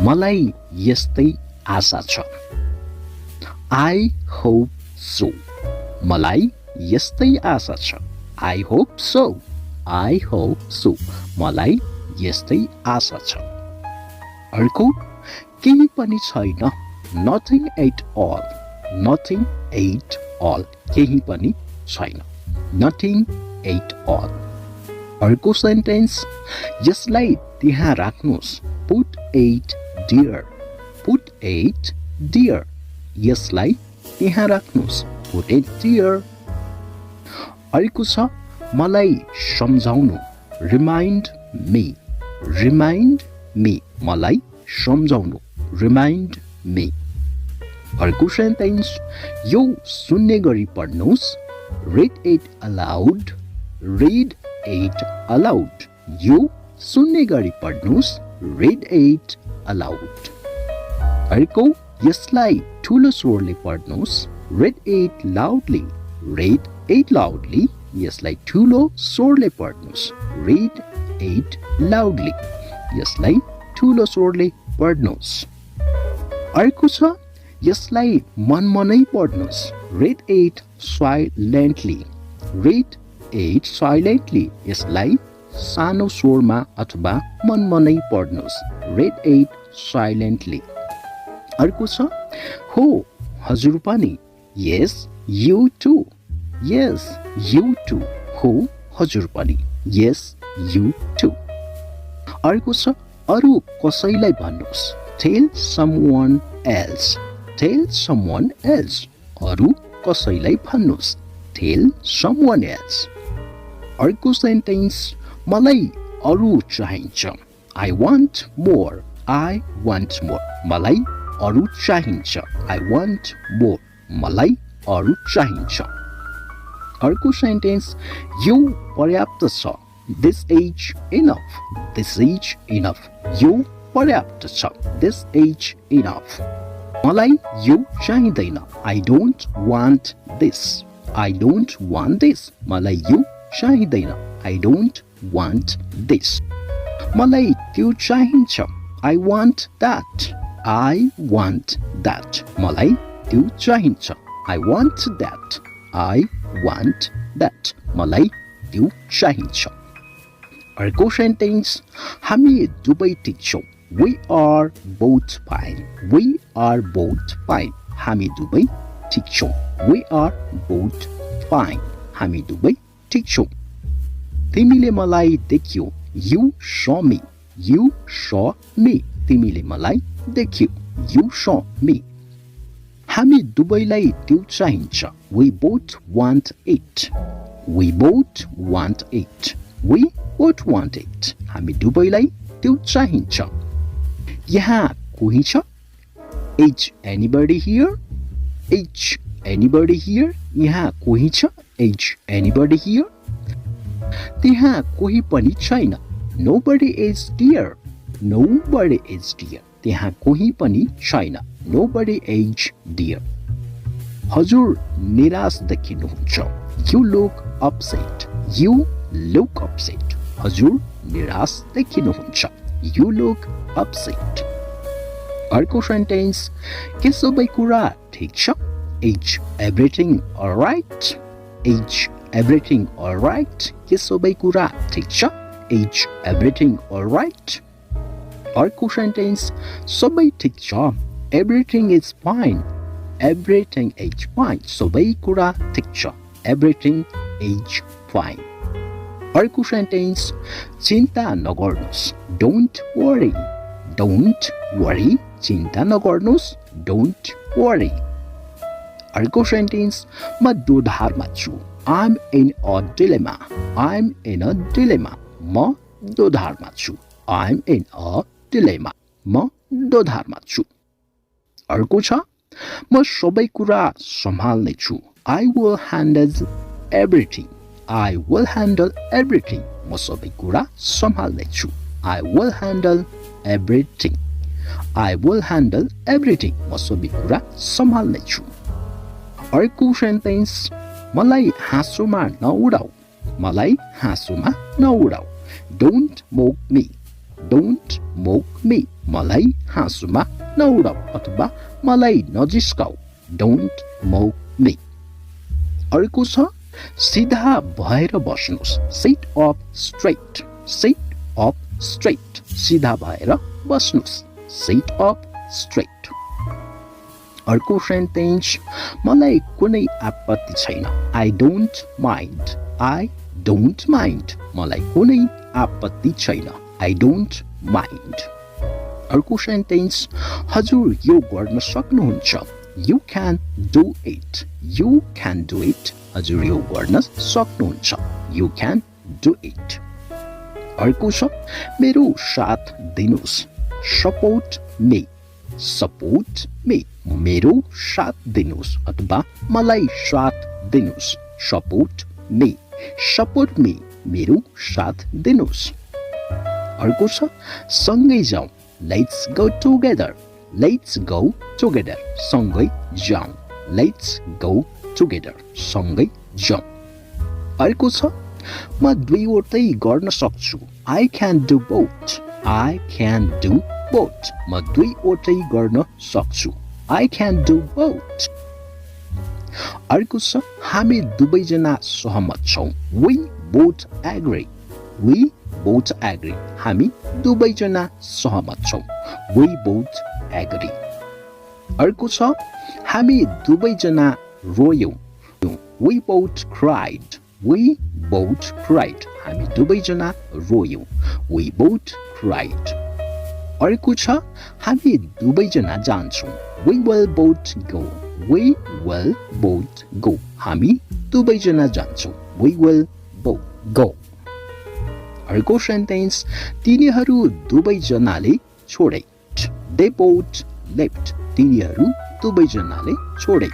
मलाई यस्तै आशा छ I hope so मलाई यस्तै आशा छ I hope so I hope so मलाई यस्तै आशा छ अर्को केही पनि छैन nothing at all nothing at all केही पनि छैन nothing at all अर्को सेन्टेन्स यसलाई त्यहाँ राख्नुस् put it dear यसलाई त्यहाँ राख्नुस् put it dear अर्को छ मलाई सम्झाउनु remind me मलाई सम्झाउनु remind me अर्को सेन्टेन्स यो सुन्ने गरी पढ्नुस् read it aloud यो सुन्ने गरी पढ्नुस् read it aloud अर्को यसलाई ठुलो स्वरले पढ्नुस् read it loudly यसलाई ठुलो स्वरले पढ्नुस् read it loudly यसलाई ठुलो स्वरले पढ्नुस् अर्को छ यसलाई मनमनै पढ्नुस् read it silently यसलाई सानो स्वरमा अथवा मनमनै पढ्नुस् read it silently अर्को छ हो हजुर पनि yes you too हो हजुर पनि yes you too अर्को छ अरू कसैलाई भन्नुस् tell someone else अरू कसैलाई भन्नुस् tell someone else अर्को सेन्टेन्स मलाई अरू चाहिन्छ I want more मलाई अरू चाहिन्छ I want more मलाई अरू चाहिन्छ अर्को सेन्टेन्स यो पर्याप्त छ this is enough यो पर्याप्त छ this is enough मलाई यो चाहिँदैन I don't want this मलाई यो चाहिँदैन I don't want this मलाई त्यो चाहिन्छ I want that मलाई त्यो चाहिन्छ I want that मलाई त्यो चाहिन्छ अर्को सेन्टेन्स हामी दुवै ठिक छौँ we are both fine हामी दुवै ठिक छौँ we are both fine हामी दुवै ठिक छौँ तिमीले मलाई देख्यौ you saw me तिमीले मलाई देख्यौ you saw me हामी दुवैलाई त्यो चाहिन्छ we both want it हामी दुवैलाई त्यो चाहिन्छ यहाँ कोही छ is anybody here यहाँ कोही छ is anybody here त्यहाँ कोही पनि छैन nobody is dear त्यहाँ कोही पनि छैन nobody is dear हजुर निराश देखिनुहुन्छ you look upset हजुर निराश देखिनुहुन्छ you look upset अर्को सेन्टेन्स के सबै कुरा ठिक छ is everything alright के सबै कुरा ठिक छ is everything alright अर्को सेन्टेन्स सबै ठिक छ everything is fine सबै कुरा ठिक छ everything is fine अर्को सेन्टेन्स चिन्ता नगर्नुस् don't worry चिन्ता नगर्नुस् don't worry अर्को सेन्टेन्स म दोधारमा छु I'm in a dilemma म दोधारमा छु I'm in a dilemma म दोधारमा छु अर्को छ म सबै कुरा सम्हाल्ने छु I will handle everything म सबै कुरा सम्हाल्ने छु I will handle everything म सबै कुरा सम्हाल्ने छु अर्को सेन्टेन्स मलाई हाँसोमा नउडाऊ don't mock me मलाई हाँसुमा नउडाऊ अथवा मलाई नजिस्काऊ डोन्ट मोक मी अर्को छ सिधा भएर बस्नुस् सिट अप स्ट्रेट सिधा भएर बस्नुस् सिट अप स्ट्रेट अर्को सेन्टेन्स मलाई कुनै आपत्ति छैन आई डोन्ट माइन्ड मलाई कुनै आपत्ति छैन आई डोन्ट माइन्ड अर्को सेन्टेन्स हजुर यो गर्न सक्नुहुन्छ यु क्यान डु इट हजुर यो गर्न सक्नुहुन्छ यु क्यान डु इट अर्को छ मेरो साथ दिनुस् सपोर्ट मी मेरो साथ दिनुस् अथवा मलाई साथ दिनुस् सपोर्ट मी मेरो साथ दिनुस् अर्को छ सँगै जाउँ लेट्स गो टुगेदर सँगै जाउँ लेट्स गो टुगेदर सँगै जाउँ अर्को छ म दुईवटै गर्न सक्छु आई क्यान डु बोथ म दुईवटै गर्न सक्छु आई क्यान डु बोथ अर्को छ हामी दुवैजना सहमत छौँ वी बोथ एग्री हामी दुवैजना सहमत छौँ वी बोथ एग्री अर्को छ हामी दुवैजना रोयौँ वी बोथ क्राइड हामी दुवैजना रोयौँ वी बोथ क्राइड अर्को छ हामी दुवैजना जान्छौँ वी विल बोथ गो हामी दुवैजना जान्छौँ वी विल बोथ गो अर्को सेन्टेन्स तिनीहरू दुवैजनाले छोडे दे बोथ लेफ्ट तिनीहरू दुवैजनाले छोडे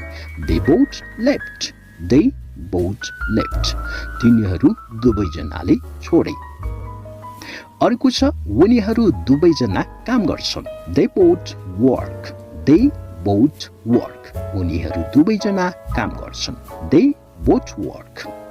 दे बोथ लेफ्ट तिनीहरू दुवैजनाले छोडे अर्को छ उनीहरू दुवैजना काम गर्छन् दे बोथ वर्क उनीहरू दुवैजना काम गर्छन् दे बोथ वर्क